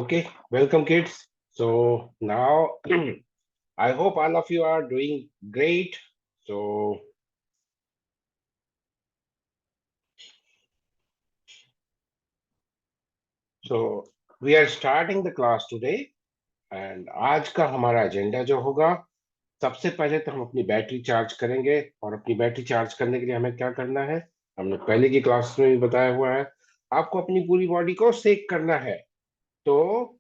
Okay, welcome kids. So now I hope all of you are doing great. So so we are starting the class today and आज का हमारा agenda जो होगा, सबसे पहले तो हम अपनी बैटरी चार्ज करेंगे। और अपनी बैटरी चार्ज करने के लिए हमें क्या करना है, हमने पहले की क्लास में भी बताया हुआ है। आपको अपनी पूरी बॉडी को शेक करना है। तो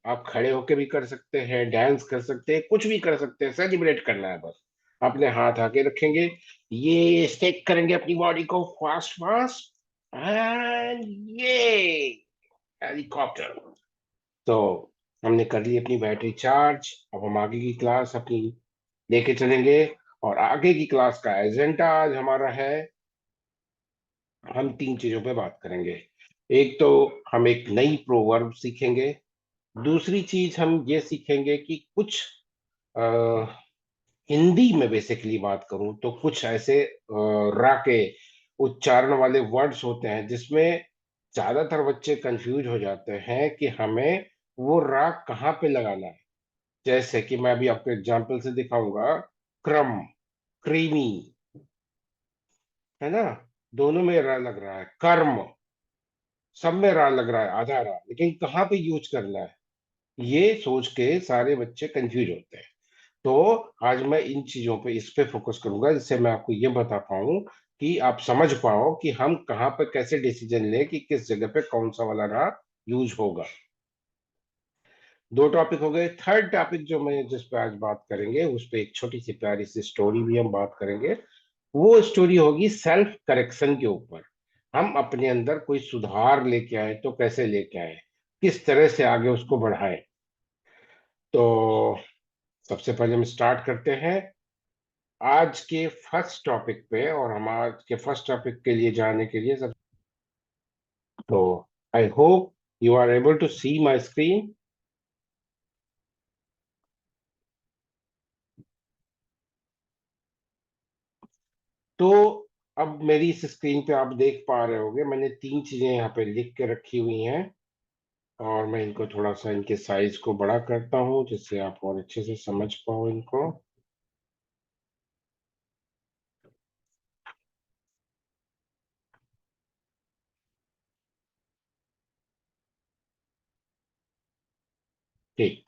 आप खड़े होके भी कर सकते हैं, डांस कर सकते हैं, कुछ भी कर सकते हैं, सेलिब्रेट करना है बस। अपने हाथ आगे रखेंगे, ये स्टेक करेंगे अपनी बॉडी को फास्ट फास्ट, एंड ये हेलीकॉप्टर। तो हमने कर ली अपनी बैटरी चार्ज। अब हम आगे की क्लास अपनी लेके चलेंगे। और आगे की क्लास का एजेंडा आज हमारा है, हम तीन चीजों पे बात करेंगे। एक तो हम एक नई प्रोवर्ब सीखेंगे। दूसरी चीज हम ये सीखेंगे कि कुछ अ, हिंदी में बेसिकली बात करूं तो कुछ ऐसे रा के उच्चारण वाले वर्ड्स होते हैं जिसमें ज्यादातर बच्चे कंफ्यूज हो जाते हैं कि हमें वो रा कहाँ पे लगाना है। जैसे कि मैं अभी आपको एग्जांपल से दिखाऊंगा। क्रम, क्रीमी, है ना, दोनों में रा लग रहा है। कर्म, सब में रा लग रहा है, आधा रा, लेकिन कहाँ पे यूज करना है ये सोच के सारे बच्चे कंफ्यूज होते हैं। तो आज मैं इन चीजों पे, इस पे फोकस करूंगा जिससे मैं आपको ये बता पाऊं कि आप समझ पाओ कि हम कहाँ पे कैसे डिसीजन लें कि किस जगह पे कौन सा वाला राह यूज होगा। दो टॉपिक हो गए। थर्ड टॉपिक जो मैं जिस पे आज बात करेंगे उस पे एक छोटी सी प्यारी सी स्टोरी भी हम बात करेंगे। वो स्टोरी होगी सेल्फ करेक्शन के ऊपर। हम अपने अंदर कोई सुधार लेके आए तो कैसे लेके आए, किस तरह से आगे उसको बढ़ाएं। तो सबसे पहले हम स्टार्ट करते हैं आज के फर्स्ट टॉपिक पे। और हम आज के फर्स्ट टॉपिक के लिए जाने के लिए सब, तो I hope you are able to see my screen. तो अब मेरी इस स्क्रीन पे आप देख पा रहे होंगे, मैंने तीन चीजें यहाँ पे लिख के रखी हुई हैं। और मैं इनको थोड़ा सा, इनके साइज को बड़ा करता हूँ जिससे आप और अच्छे से समझ पाओ इनको। ठीक।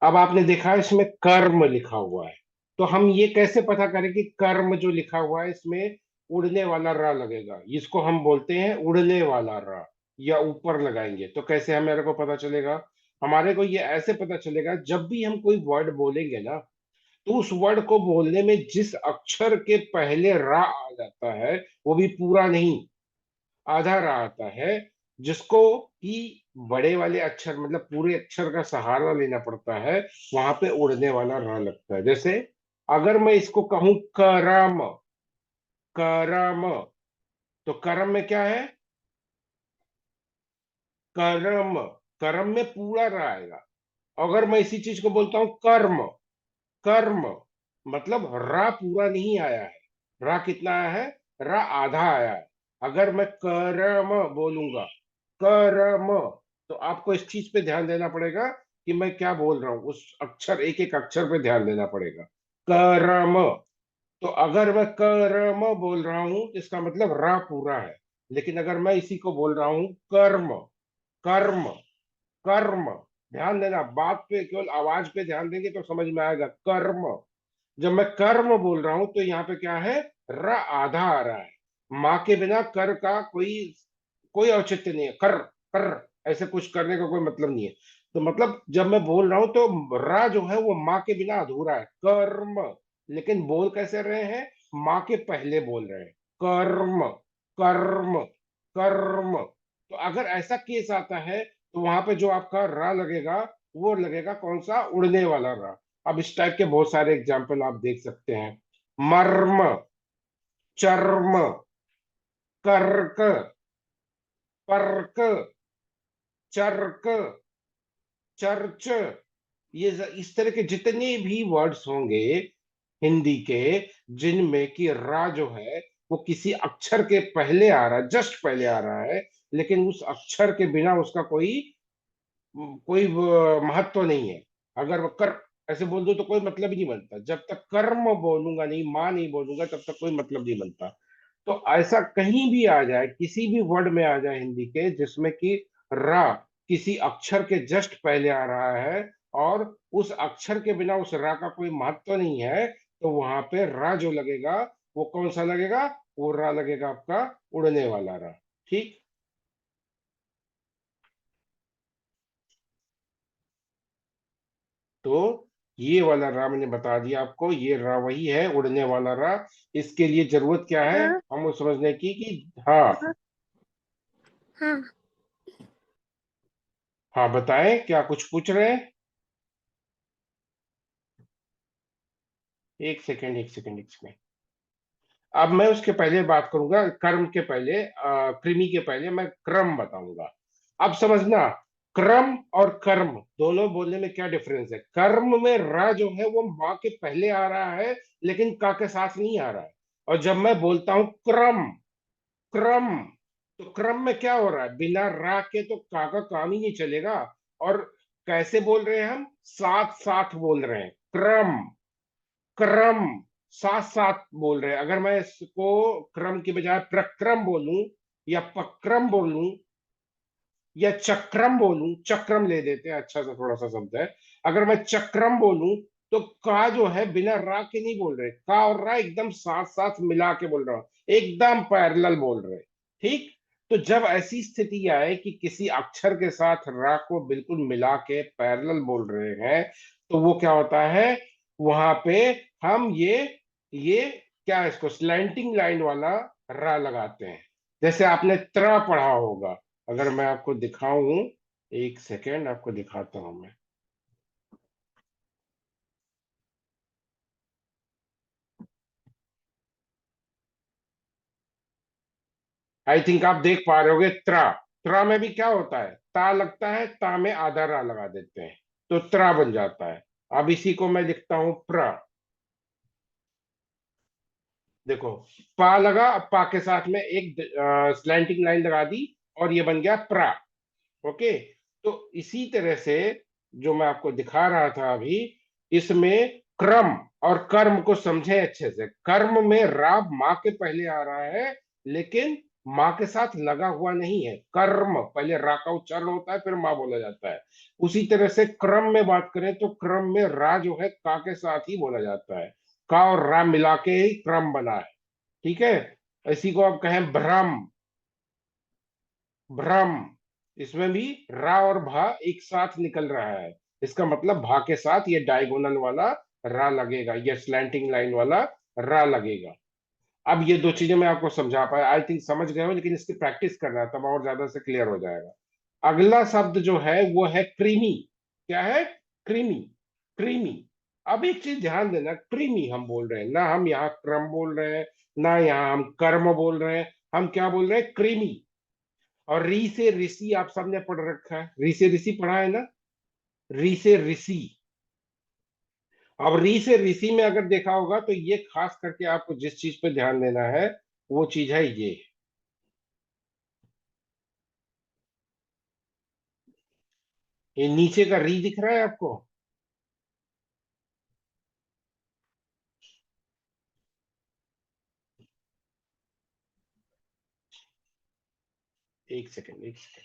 अब आपने देखा इसमें कर्म लिखा हुआ है। तो हम ये कैसे पता करें कि कर्म जो लिखा हुआ है इसमें उड़ने वाला रा लगेगा, इसको हम बोलते हैं उड़ने वाला रा। या ऊपर लगाएंगे तो कैसे हमारे को पता चलेगा? हमारे को ये ऐसे पता चलेगा, जब भी हम कोई वर्ड बोलेंगे ना, तो उस वर्ड को बोलने में जिस अक्षर के पहले रा आ जाता है, वो भी पूरा नहीं, आधा रा आता है, जिसको कि बड़े वाले अक्षर मतलब पूरे अक्षर का सहारा लेना पड़ता है, वहां पे उड़ने वाला रा लगता है। जैसे अगर मैं इसको कहूं करम, करम, तो करम में क्या है? कर्म, कर्म में पूरा रा आएगा। अगर मैं इसी चीज को बोलता हूं कर्म, कर्म, मतलब रा पूरा नहीं आया है। रा कितना आया है? रा आधा आया है। अगर मैं करम बोलूंगा, करम, तो आपको इस चीज पे ध्यान देना पड़ेगा कि मैं क्या बोल रहा हूँ, उस अक्षर, एक एक अक्षर पे ध्यान देना पड़ेगा। करम। तो अगर मैं करम बोल रहा हूं तो इसका मतलब रा पूरा है। लेकिन अगर मैं इसी को बोल रहा हूं कर्म, कर्म, कर्म, ध्यान देना, बात पे केवल आवाज पे ध्यान देंगे तो समझ में आएगा। कर्म, जब मैं कर्म बोल रहा हूं तो यहाँ पे क्या है? र आधा आ रहा है। माँ के बिना कर का कोई कोई औचित्य नहीं है। कर, कर ऐसे कुछ करने का कोई मतलब नहीं है। तो मतलब जब मैं बोल रहा हूं तो रा जो है वो माँ के बिना अधूरा है, कर्म। लेकिन बोल कैसे रहे हैं? माँ के पहले बोल रहे हैं, कर्म, कर्म, कर्म। तो अगर ऐसा केस आता है तो वहां पे जो आपका रा लगेगा, वो लगेगा कौन सा? उड़ने वाला रा। अब इस टाइप के बहुत सारे एग्जाम्पल आप देख सकते हैं। मर्म, चर्म, कर्क, पर्क, चर्क, चर्च, इस तरह के जितने भी वर्ड्स होंगे हिंदी के, जिनमें कि रा जो है वो किसी अक्षर के पहले आ रहा है, जस्ट पहले आ रहा है, लेकिन उस अक्षर के बिना उसका कोई कोई महत्व नहीं है। अगर वो कर ऐसे बोल दो तो कोई मतलब ही नहीं बनता। जब तक कर्म बोलूंगा नहीं, माँ नहीं बोलूंगा, तब तक कोई मतलब नहीं बनता। तो ऐसा कहीं भी आ जाए, किसी भी वर्ड में आ जाए हिंदी के, जिसमें कि रा किसी अक्षर के जस्ट पहले आ रहा है, और उस अक्षर के बिना उस रा का कोई महत्व नहीं है, तो वहां पे रा जो लगेगा वो कौन सा लगेगा? वो रा लगेगा आपका उड़ने वाला रा। ठीक। तो ये वाला रा मैंने बता दिया आपको, ये रा वही है, उड़ने वाला रा। इसके लिए जरूरत क्या है हाँ हमको समझने की कि हाँ। हाँ हाँ। हाँ बताएं, क्या कुछ पूछ रहे हैं? एक सेकेंड, एक सेकेंड, एक सेकेंड। अब मैं उसके पहले बात करूंगा, कर्म के पहले, कृमि के पहले मैं क्रम बताऊंगा। अब समझना, क्रम और कर्म दोनों बोलने में क्या डिफरेंस है। कर्म में र जो है वो माँ के पहले आ रहा है, लेकिन का के साथ नहीं आ रहा है। और जब मैं बोलता हूं क्रम, क्रम, तो क्रम में क्या हो रहा है? बिना रा के तो का काम ही नहीं चलेगा। और कैसे बोल रहे हैं हम? साथ साथ बोल रहे हैं, क्रम, क्रम, साथ साथ बोल रहे हैं। अगर मैं इसको क्रम की बजाय प्रक्रम बोलूं, या पक्रम बोलूं, या चक्रम बोलूं, चक्रम ले देते हैं, अच्छा सा थोड़ा सा शब्द है। अगर मैं चक्रम बोलूं, तो का जो है बिना रा के नहीं बोल रहे, का और रा एकदम साथ साथ मिला के बोल रहा हूं, एकदम पैरेलल बोल रहे। ठीक। तो जब ऐसी स्थिति आए कि किसी अक्षर के साथ रा को बिल्कुल मिला के पैरेलल बोल रहे हैं, तो वो क्या होता है? वहां पे हम ये क्या है, इसको स्लैंटिंग लाइन वाला रा लगाते हैं। जैसे आपने त्र पढ़ा होगा। अगर मैं आपको दिखाऊं, एक सेकेंड आपको दिखाता हूं मैं। आई थिंक आप देख पा रहे होगे, त्रा। त्रा में भी क्या होता है? ता लगता है, ता में आधा रा लगा देते हैं, तो त्रा बन जाता है। अब इसी को मैं लिखता हूं प्र। देखो, पा लगा, अब पा के साथ में एक स्लैंटिंग लाइन लगा दी, और ये बन गया प्रा। ओके। तो इसी तरह से जो मैं आपको दिखा रहा था अभी, इसमें क्रम और कर्म को समझे अच्छे से। कर्म में रा माँ के पहले आ रहा है, लेकिन माँ के साथ लगा हुआ नहीं है। कर्म पहले रा का उच्चारण होता है, फिर माँ बोला जाता है। उसी तरह से क्रम में बात करें तो क्रम में रा जो है का के साथ ही बोला जाता है। का और रा मिला के ही क्रम बना है। ठीक है। इसी को आप कहें भ्रम, भ्रम। इसमें भी रा और भा एक साथ निकल रहा है। इसका मतलब भा के साथ ये डायगोनल वाला रा लगेगा, ये स्लैंटिंग लाइन वाला रा लगेगा। अब ये दो चीजें मैं आपको समझा पाया, आई थिंक समझ गए हो, लेकिन इसकी प्रैक्टिस करना है, तब और ज्यादा से क्लियर हो जाएगा। अगला शब्द जो है वो है क्रीमी। क्या है? Creamy, creamy. अब एक चीज ध्यान देना, क्रीमी हम बोल रहे हैं ना, हम यहाँ क्रम बोल रहे हैं, ना यहाँ हम कर्म बोल रहे हैं, हम क्या बोल रहे हैं? क्रीमी। और री से ऋषि आप सबने पढ़ रखा है, री से ऋषि पढ़ा है ना? री से ऋषि। अब री से ऋषि में अगर देखा होगा, तो ये खास करके आपको जिस चीज पे ध्यान देना है, वो चीज है ये नीचे का री दिख रहा है आपको? एक सेकंड, एक सेकंड।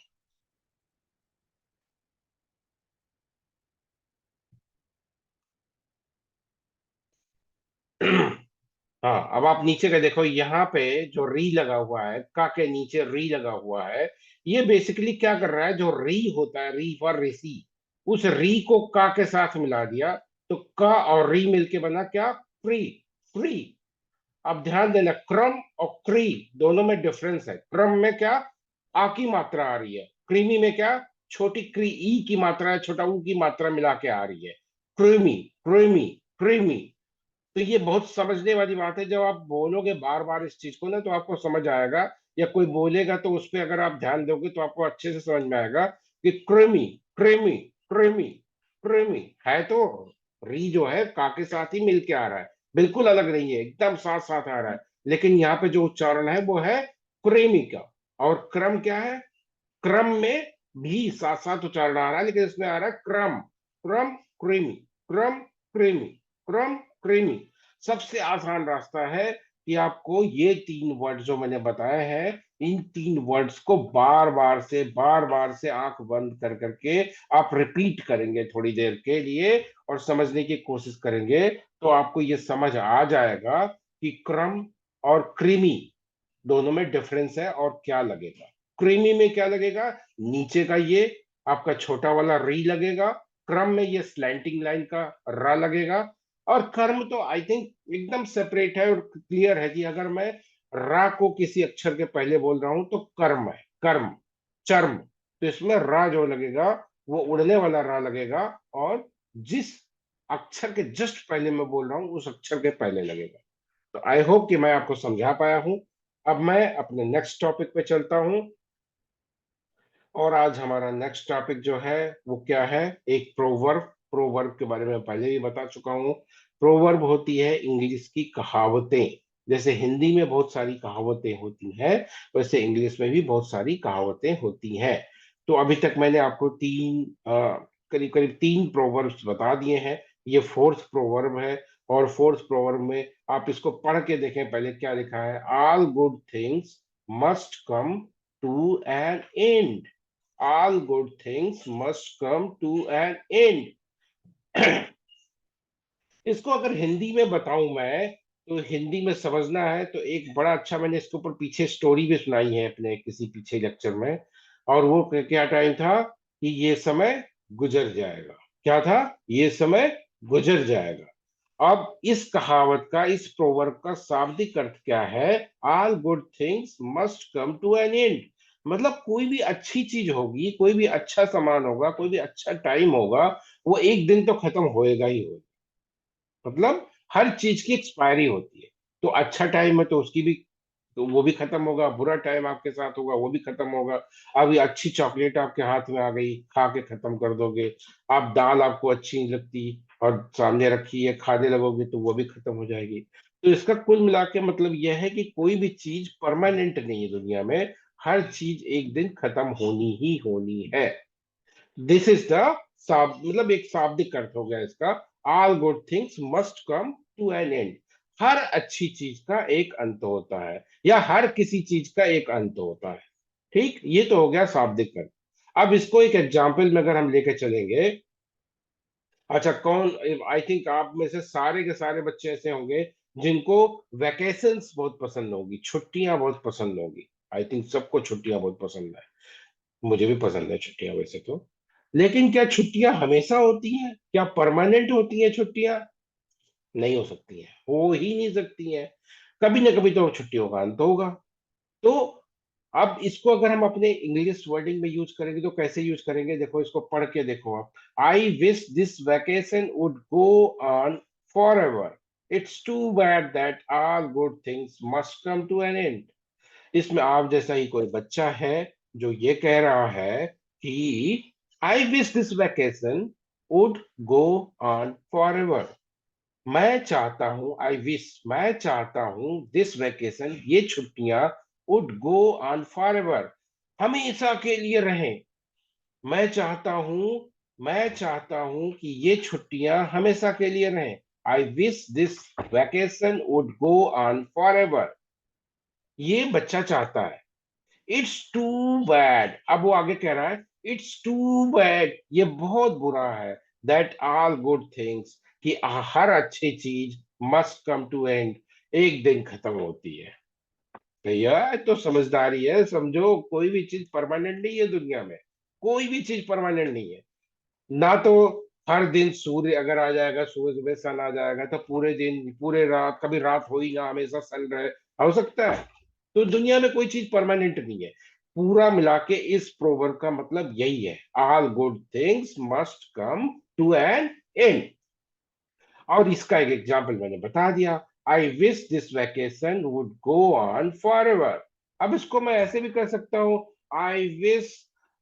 हाँ, अब आप नीचे का देखो, यहाँ पे जो री लगा हुआ है, का के नीचे री लगा हुआ है, ये बेसिकली क्या कर रहा है? जो री होता है, री फॉर ऋषि, उस री को का के साथ मिला दिया, तो का और री मिलके बना क्या? Free, free. अब ध्यान देना, क्रम और क्री दोनों में डिफरेंस है। क्रम में क्या? आ की मात्रा आ रही है, क्रीमी में क्या? छोटी क्री ई की मात्रा है, छोटा ऊ की मात्रा मिला के आ रही है। Creamy, creamy, creamy. तो ये बहुत समझने वाली बात है। जब आप बोलोगे बार बार इस चीज को ना, तो आपको समझ आएगा, या कोई बोलेगा तो उस पर अगर आप ध्यान दोगे तो आपको अच्छे से समझ में आएगा कि क्रीमी, क्रीमी, क्रीमी, क्रीमी है। तो री जो है का के साथ ही मिल के आ रहा है, बिल्कुल अलग नहीं है, एकदम साथ साथ आ रहा है। लेकिन यहाँ पे जो उच्चारण है वो है क्रेमी का। और क्रम क्या है? क्रम में भी साथ साथ उच्चारण आ रहा है, लेकिन इसमें आ रहा है क्रम, क्रम क्रीमी, क्रम क्रीमी, क्रम क्रीमी। सबसे आसान रास्ता है कि आपको ये तीन वर्ड जो मैंने बताए हैं, इन तीन वर्ड्स को बार बार से आंख बंद कर करके आप रिपीट करेंगे थोड़ी देर के लिए और समझने की कोशिश करेंगे, तो आपको ये समझ आ जाएगा कि क्रम और क्रीमी दोनों में डिफरेंस है और क्या लगेगा। क्रीमी में क्या लगेगा, नीचे का ये आपका छोटा वाला री लगेगा, क्रम में ये स्लैंटिंग लाइन का रा लगेगा, और कर्म तो आई थिंक एकदम सेपरेट है और क्लियर है कि अगर मैं रा को किसी अक्षर के पहले बोल रहा हूं तो कर्म है, कर्म, चर्म। तो इसमें रा जो लगेगा वो उड़ने वाला रा लगेगा, और जिस अक्षर के जस्ट पहले मैं बोल रहा हूं उस अक्षर के पहले लगेगा। तो आई होप कि मैं आपको समझा पाया हूं। अब मैं अपने नेक्स्ट टॉपिक पे चलता हूं, और आज हमारा नेक्स्ट टॉपिक जो है वो क्या है, एक प्रोवर्ब। प्रोवर्ब के बारे में पहले भी बता चुका हूं। प्रोवर्ब होती है इंग्लिश की कहावतें। जैसे हिंदी में बहुत सारी कहावतें होती हैं, वैसे इंग्लिश में भी बहुत सारी कहावतें होती हैं। तो अभी तक मैंने आपको करीब करीब तीन प्रोवर्ब्स बता दिए हैं। ये फोर्थ प्रोवर्ब है, और फोर्थ प्रोवर्ब में आप इसको पढ़ के देखें पहले क्या लिखा है। All good things must come to an end, all good things must come to an end। इसको अगर हिंदी में बताऊं मैं, तो हिंदी में समझना है तो एक बड़ा अच्छा, मैंने इसके ऊपर पीछे स्टोरी भी सुनाई है अपने किसी पीछे लेक्चर में। और वो क्या टाइम था कि ये समय गुजर जाएगा। क्या था, ये समय गुजर जाएगा। अब इस कहावत का, इस प्रोवर्ब का शाब्दिक अर्थ क्या है। All good things must come to an end, मतलब कोई भी अच्छी चीज होगी, कोई भी अच्छा सामान होगा, कोई भी अच्छा टाइम होगा, वो एक दिन तो खत्म होएगा ही होगा। मतलब हर चीज की एक्सपायरी होती है। तो अच्छा टाइम है तो उसकी भी, तो वो भी खत्म होगा, बुरा टाइम आपके साथ होगा वो भी खत्म होगा। अब ये अच्छी चॉकलेट आपके हाथ में आ गई, खा के खत्म कर दोगे। आप दाल आपको अच्छी नहीं लगती और सामने रखी है, खाने लगोगे तो वो भी खत्म हो जाएगी। तो इसका कुल मिला के मतलब यह है कि कोई भी चीज परमानेंट नहीं है दुनिया में। हर चीज एक दिन खत्म होनी ही होनी है। दिस इज द मतलब एक शाब्दिक अर्थ हो गया इसका। All good things must come to an end, हर अच्छी चीज का एक अंत होता है, या हर किसी चीज का एक अंत होता है। ठीक, ये तो हो गया शाब्दिक अर्थ। अब इसको एक एग्जाम्पल में अगर हम लेके चलेंगे। अच्छा, कौन, आई थिंक आप में से सारे के सारे बच्चे ऐसे होंगे जिनको वैकेशंस बहुत पसंद होगी, छुट्टियां बहुत पसंद होगी। आई थिंक सबको छुट्टियां बहुत पसंद है। मुझे भी पसंद है छुट्टियां वैसे तो। लेकिन क्या छुट्टियां हमेशा होती हैं, क्या परमानेंट होती हैं छुट्टियां? नहीं हो सकती हैं, हो ही नहीं सकती हैं। कभी ना कभी तो छुट्टियों का अंत होगा। तो अब इसको अगर हम अपने इंग्लिश वर्डिंग में यूज करेंगे तो कैसे यूज करेंगे, देखो इसको पढ़ के देखो आप। I wish this vacation would go on forever, it's too bad that all good things must come to an end. इसमें आप जैसा ही कोई बच्चा है जो ये कह रहा है कि आई wish this vacation would go on for ever. मैं चाहता हूं, आई विश, मैं चाहता हूं दिस वैकेशन, ये छुट्टियां, would go on for ever, हमेशा के लिए रहें। मैं चाहता हूं, मैं चाहता हूं कि ये छुट्टियां हमेशा के लिए रहें। आई wish this vacation would go on for ever, ये बच्चा चाहता है। इट्स टू बैड, अब वो आगे कह रहा है इट्स टू बैड, ये बहुत बुरा है, दैट ऑल गुड थिंग्स, कि हर अच्छी चीज मस्ट कम टू एंड, एक दिन खत्म होती है। भैया तो समझदारी है, समझो कोई भी चीज परमानेंट नहीं है दुनिया में। कोई भी चीज परमानेंट नहीं है। ना तो हर दिन सूर्य अगर आ जाएगा, सुबह सुबह सन आ जाएगा तो पूरे दिन पूरे रात, कभी रात हो ही ना, हमेशा सन रहे, हो सकता है? तो दुनिया में कोई चीज परमानेंट नहीं है। पूरा मिला के इस प्रोवर्ब का मतलब यही है, all good things must come to an end. और इसका एक एग्जाम्पल मैंने बता दिया, I wish this vacation would go on forever. अब इसको मैं ऐसे भी कर सकता हूँ, I wish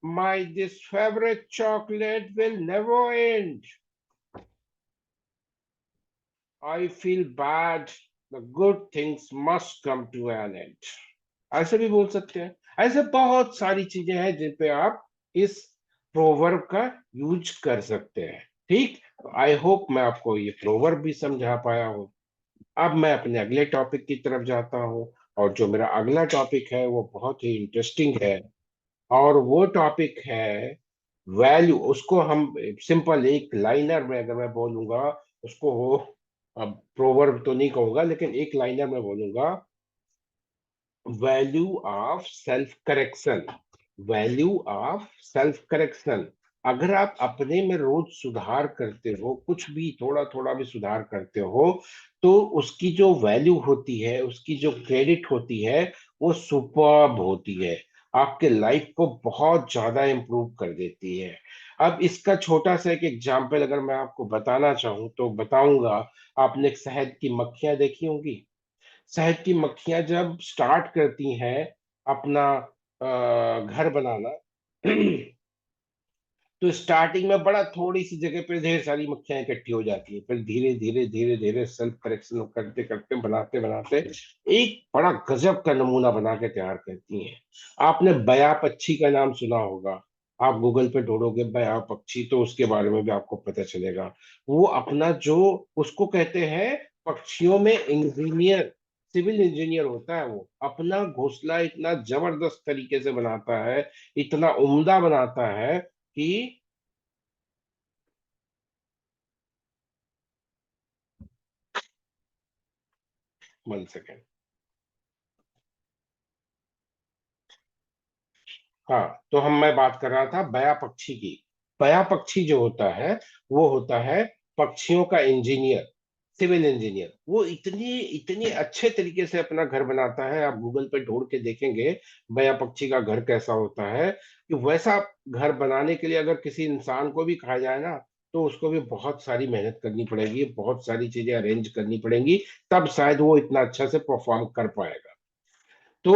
my this favourite chocolate will never end, I feel bad, the good things must come to an end. ऐसे भी बोल सकते हैं। ऐसे बहुत सारी चीजें हैं जिन पे आप इस प्रोवर्ब का यूज कर सकते हैं। ठीक, आई होप मैं आपको ये प्रोवर्ब भी समझा पाया हूँ। अब मैं अपने अगले टॉपिक की तरफ जाता हूँ, और जो मेरा अगला टॉपिक है वो बहुत ही इंटरेस्टिंग है। और वो टॉपिक है वैल्यू। उसको हम सिंपल एक लाइनर में अगर मैं बोलूंगा उसको, वो अब प्रोवर्ब तो नहीं कहूंगा लेकिन एक लाइनर में बोलूंगा, value of self correction. Value of self correction. अगर आप अपने में रोज सुधार करते हो, कुछ भी थोड़ा थोड़ा भी सुधार करते हो, तो उसकी जो वैल्यू होती है, उसकी जो क्रेडिट होती है, वो सुपर्ब होती है। आपके लाइफ को बहुत ज्यादा इंप्रूव कर देती है। अब इसका छोटा सा एक एग्जांपल अगर मैं आपको बताना चाहूँ तो बताऊंगा। आपने शहद की मक्खियां देखी होंगी। शहद की मक्खियां जब स्टार्ट करती हैं अपना घर बनाना, तो स्टार्टिंग में बड़ा थोड़ी सी जगह पे ढेर सारी मक्खियां इकट्ठी हो जाती हैं, फिर धीरे धीरे धीरे धीरे सेल्फ करेक्शन करते करते बनाते बनाते एक बड़ा गजब का नमूना बना के तैयार करती हैं। आपने बया पक्षी का नाम सुना होगा। आप गूगल पे ढूंढोगे बया पक्षी तो उसके बारे में भी आपको पता चलेगा। वो अपना जो, उसको कहते हैं पक्षियों में इंजीनियर, सिविल इंजीनियर होता है। वो अपना घोंसला इतना जबरदस्त तरीके से बनाता है, इतना उम्दा बनाता है कि 1 सेकेंड। हाँ, तो मैं बात कर रहा था बया पक्षी की। बया पक्षी जो होता है वो होता है पक्षियों का इंजीनियर, सिविल इंजीनियर। वो इतनी इतनी अच्छे तरीके से अपना घर बनाता है, आप गूगल पे ढूंढ के देखेंगे बया पक्षी का घर कैसा होता है। कि वैसा घर बनाने के लिए अगर किसी इंसान को भी कहा जाए ना, तो उसको भी बहुत सारी मेहनत करनी पड़ेगी, बहुत सारी चीजें अरेंज करनी पड़ेंगी, तब शायद वो इतना अच्छा से परफॉर्म कर पाएगा। तो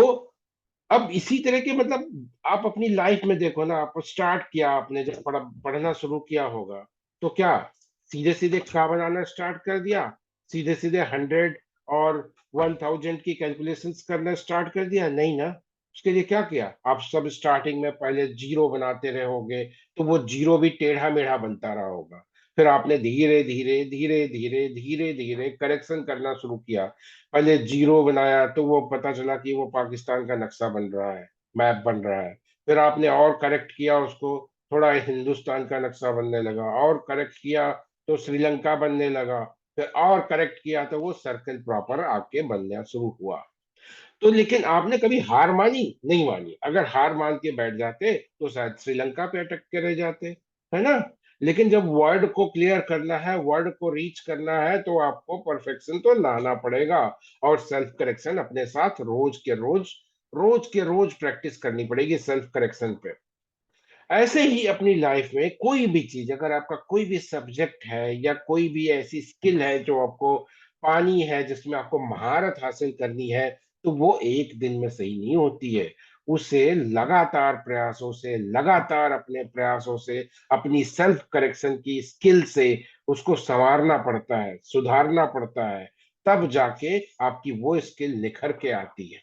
अब इसी तरह के मतलब आप अपनी लाइफ में देखो ना, आप स्टार्ट किया, आपने जब पढ़ना शुरू किया होगा, तो क्या सीधे सीधे क्या बनाना स्टार्ट कर दिया? सीधे सीधे 100 और 1000 की कैलकुलेशंस करना स्टार्ट कर दिया? नहीं ना। उसके लिए क्या किया? आप सब स्टार्टिंग में पहले जीरो बनाते रहे होगे, तो वो जीरो भी टेढ़ा मेढ़ा बनता रहा होगा। फिर आपने धीरे धीरे धीरे धीरे धीरे धीरे करेक्शन करना शुरू किया। पहले जीरो बनाया तो वो पता चला कि वो पाकिस्तान का नक्शा बन रहा है, मैप बन रहा है। फिर आपने और करेक्ट किया उसको, थोड़ा हिंदुस्तान का नक्शा बनने लगा, और करेक्ट किया तो श्रीलंका बनने लगा। फिर और करेक्ट किया तो वो सर्कल प्रॉपर आपके बनना शुरू हुआ। तो लेकिन आपने कभी हार मानी? नहीं मानी। अगर हार मान के बैठ जाते तो शायद श्रीलंका पे अटक के रह जाते, है ना। लेकिन जब वर्ड को क्लियर करना है, वर्ड को रीच करना है, तो आपको परफेक्शन तो लाना पड़ेगा। और सेल्फ करेक्शन अपने साथ रोज के रोज प्रैक्टिस करनी पड़ेगी सेल्फ करेक्शन पे। ऐसे ही अपनी लाइफ में कोई भी चीज, अगर आपका कोई भी सब्जेक्ट है या कोई भी ऐसी स्किल है जो आपको पानी है, जिसमें आपको महारत हासिल करनी है, तो वो एक दिन में सही नहीं होती है। उसे लगातार प्रयासों से, लगातार अपने प्रयासों से, अपनी सेल्फ करेक्शन की स्किल से उसको संवारना पड़ता है, सुधारना पड़ता है। तब जाके आपकी वो स्किल निखर के आती है।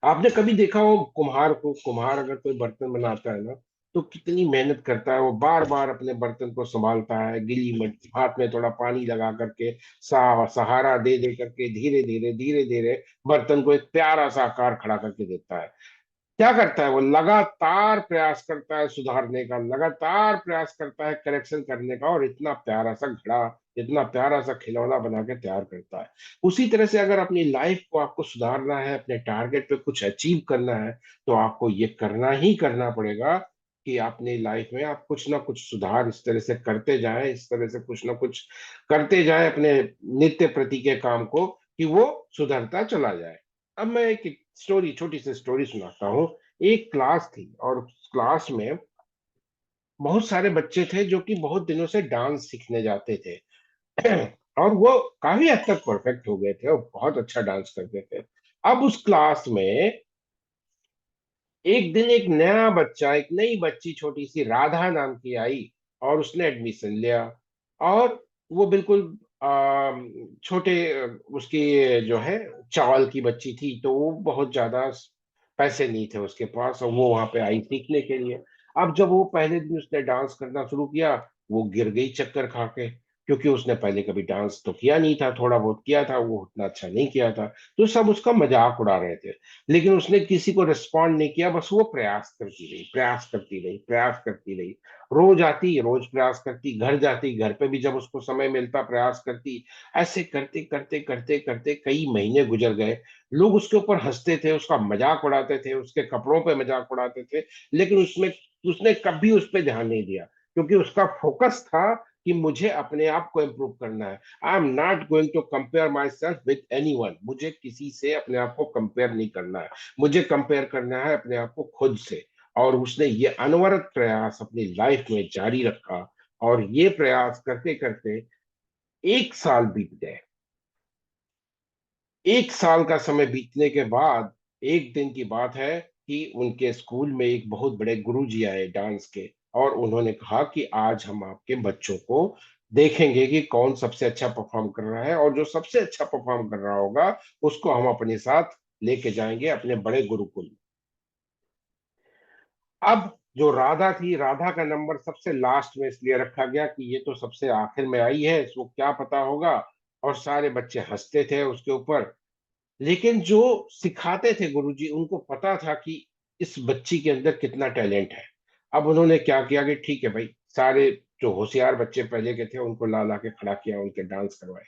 आपने कभी देखा हो कुम्हार को? कुम्हार अगर कोई बर्तन बनाता है ना, तो कितनी मेहनत करता है। वो बार बार अपने बर्तन को संभालता है, गीली मिट्टी हाथ में थोड़ा पानी लगा करके, सहारा दे दे करके धीरे धीरे धीरे धीरे बर्तन को एक प्यारा सा आकार खड़ा करके देता है। क्या करता है? वो लगातार प्रयास करता है सुधारने का, लगातार प्रयास करता है करेक्शन करने का, और इतना प्यारा सा घड़ा, इतना प्यारा सा खिलौना बना के तैयार करता है। उसी तरह से अगर अपनी लाइफ को आपको सुधारना है, अपने टारगेट पे कुछ अचीव करना है, तो आपको ये करना ही करना पड़ेगा कि अपनी लाइफ में आप कुछ ना कुछ सुधार इस तरह से करते जाएं, इस तरह से कुछ ना कुछ करते जाएं अपने नित्य प्रति के काम को, कि वो सुधरता चला जाए। अब मैं एक स्टोरी, छोटी सी स्टोरी सुनाता हूँ। एक क्लास थी, और उस क्लास में बहुत सारे बच्चे थे जो कि बहुत दिनों से डांस सीखने जाते थे। और वो काफी हद तक परफेक्ट हो गए थे और बहुत अच्छा डांस करते थे। अब उस क्लास में एक दिन एक नया बच्चा, एक नई बच्ची छोटी सी राधा नाम की आई, और उसने एडमिशन लिया। और वो बिल्कुल छोटे उसकी जो है चावल की बच्ची थी, तो वो बहुत ज्यादा पैसे नहीं थे उसके पास, और वो वहां पे आई सीखने के लिए। अब जब वो पहले दिन उसने डांस करना शुरू किया, वो गिर गई चक्कर खा के, क्योंकि उसने पहले कभी डांस तो किया नहीं था, थोड़ा बहुत किया था, वो उतना अच्छा नहीं किया था। तो सब उसका मजाक उड़ा रहे थे, लेकिन उसने किसी को रिस्पॉन्ड नहीं किया, बस वो प्रयास करती रही, प्रयास करती रही, प्रयास करती रही। रोज आती, रोज प्रयास करती, घर जाती, घर पे भी जब उसको समय मिलता प्रयास करती। ऐसे करते करते करते करते कई महीने गुजर गए। लोग उसके ऊपर हंसते थे, उसका मजाक उड़ाते थे, उसके कपड़ों पे मजाक उड़ाते थे, लेकिन उसमें उसने कभी उस पर ध्यान नहीं दिया, क्योंकि उसका फोकस था कि मुझे अपने आप को इम्प्रूव करना है। I am not going to compare myself with anyone. मुझे किसी से अपने आप को कंपेयर नहीं करना है, मुझे कंपेयर करना है अपने आप को खुद से। और उसने ये अनवरत प्रयास अपनी लाइफ में जारी रखा, और ये प्रयास करते करते 1 साल बीत गए। 1 साल का समय बीतने के बाद एक दिन की बात है कि उनके स्कूल में एक बहुत बड़े गुरुजी आए डांस के, और उन्होंने कहा कि आज हम आपके बच्चों को देखेंगे कि कौन सबसे अच्छा परफॉर्म कर रहा है, और जो सबसे अच्छा परफॉर्म कर रहा होगा उसको हम अपने साथ लेके जाएंगे अपने बड़े गुरुकुल। अब जो राधा थी, राधा का नंबर सबसे लास्ट में इसलिए रखा गया कि ये तो सबसे आखिर में आई है, इसको क्या पता होगा। और सारे बच्चे हंसते थे उसके ऊपर। लेकिन जो सिखाते थे गुरुजी, उनको पता था कि इस बच्ची के अंदर कितना टैलेंट है। अब उन्होंने क्या किया कि ठीक है भाई, सारे जो होशियार बच्चे पहले के थे उनको ला ला के खड़ा किया, उनके डांस करवाए।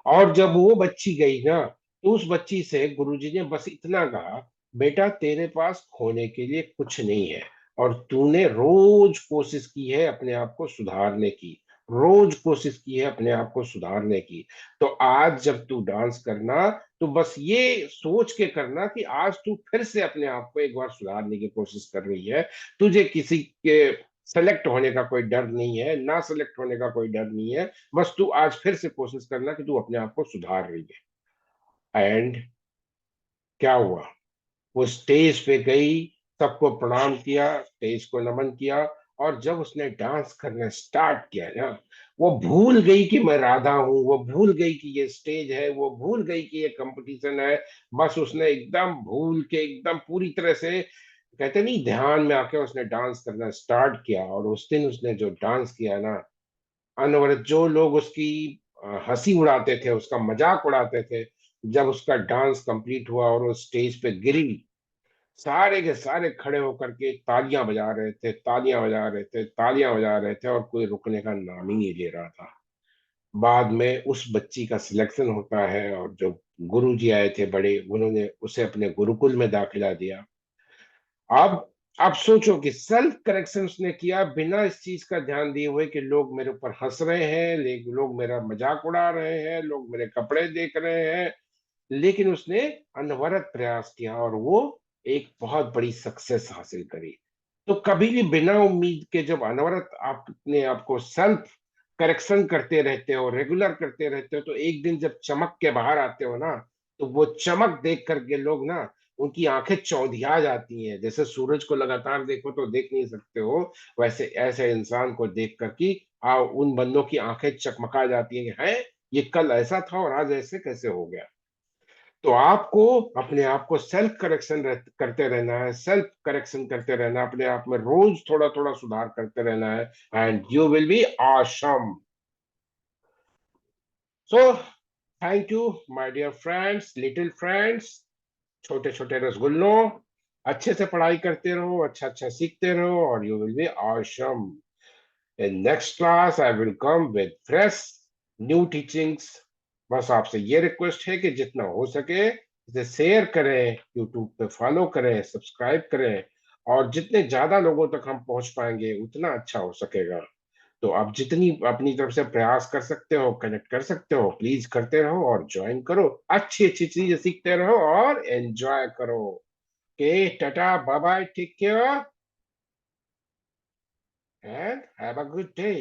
और जब वो बच्ची गई ना, तो उस बच्ची से गुरुजी ने बस इतना कहा, बेटा तेरे पास खोने के लिए कुछ नहीं है, और तूने रोज कोशिश की है अपने आप को सुधारने की, रोज कोशिश की है अपने आप को सुधारने की। तो आज जब तू डांस करना, तो बस ये सोच के करना कि आज तू फिर से अपने आप को एक बार सुधारने की कोशिश कर रही है। तुझे किसी के सेलेक्ट होने का कोई डर नहीं है, ना सेलेक्ट होने का कोई डर नहीं है। बस तू आज फिर से कोशिश करना कि तू अपने आप को सुधार रही है। एंड क्या हुआ, वो स्टेज पे गई, सबको प्रणाम किया, स्टेज को नमन किया। और जब उसने डांस करना स्टार्ट किया ना, वो भूल गई कि मैं राधा हूं, वो भूल गई कि ये स्टेज है, वो भूल गई कि ये कंपटीशन है। बस उसने एकदम भूल के, एकदम पूरी तरह से, कहते नहीं, ध्यान में आके उसने डांस करना स्टार्ट किया। और उस दिन उसने जो डांस किया ना, अनवरत, जो लोग उसकी हंसी उड़ाते थे, उसका मजाक उड़ाते थे, जब उसका डांस कंप्लीट हुआ और वो स्टेज पे गिरी, सारे के सारे खड़े होकर के तालियां बजा रहे थे, तालियां बजा रहे थे, तालियां बजा रहे थे, और कोई रुकने का नाम ही नहीं ले रहा था। बाद में उस बच्ची का सिलेक्शन होता है, और जो गुरु जी आए थे बड़े, उन्होंने उसे अपने गुरुकुल में दाखिला दिया। अब अब सोचो कि सेल्फ करेक्शन उसने किया बिना इस चीज का ध्यान दिए हुए कि लोग मेरे ऊपर हंस रहे हैं, लोग मेरा मजाक उड़ा रहे हैं, लोग मेरे कपड़े देख रहे हैं। लेकिन उसने अनवरत प्रयास किया, और वो एक बहुत बड़ी सक्सेस हासिल करी। तो कभी भी बिना उम्मीद के जब अनवरत आप अपने आप को सेल्फ करेक्शन करते रहते हो, रेगुलर करते रहते हो, तो एक दिन जब चमक के बाहर आते हो ना, तो वो चमक देख करके लोग ना, उनकी आंखें चौंधिया जाती हैं। जैसे सूरज को लगातार देखो तो देख नहीं सकते हो, वैसे ऐसे इंसान को देख कर कि उन बंदों की आंखें चकमका जाती हैं कि है, ये कल ऐसा था और आज ऐसे कैसे हो गया। तो आपको अपने आप को सेल्फ करेक्शन करते रहना है, सेल्फ करेक्शन करते रहना है, अपने आप में रोज थोड़ा थोड़ा सुधार करते रहना है, and you will be awesome. So thank you my dear friends, little friends, छोटे छोटे रसगुल्लों, अच्छे से पढ़ाई करते रहो, अच्छा अच्छा सीखते रहो, और you will be awesome. In next class I will come with fresh new teachings. बस आपसे ये रिक्वेस्ट है कि जितना हो सके इसे शेयर करें, यूट्यूब पे फॉलो करें, सब्सक्राइब करें, और जितने ज्यादा लोगों तक हम पहुंच पाएंगे उतना अच्छा हो सकेगा। तो आप जितनी अपनी तरफ से प्रयास कर सकते हो, कनेक्ट कर सकते हो, प्लीज करते रहो और ज्वाइन करो, अच्छी अच्छी चीजें सीखते रहो और एंजॉय करो। Okay, tata, bye bye, take care, and have a good day.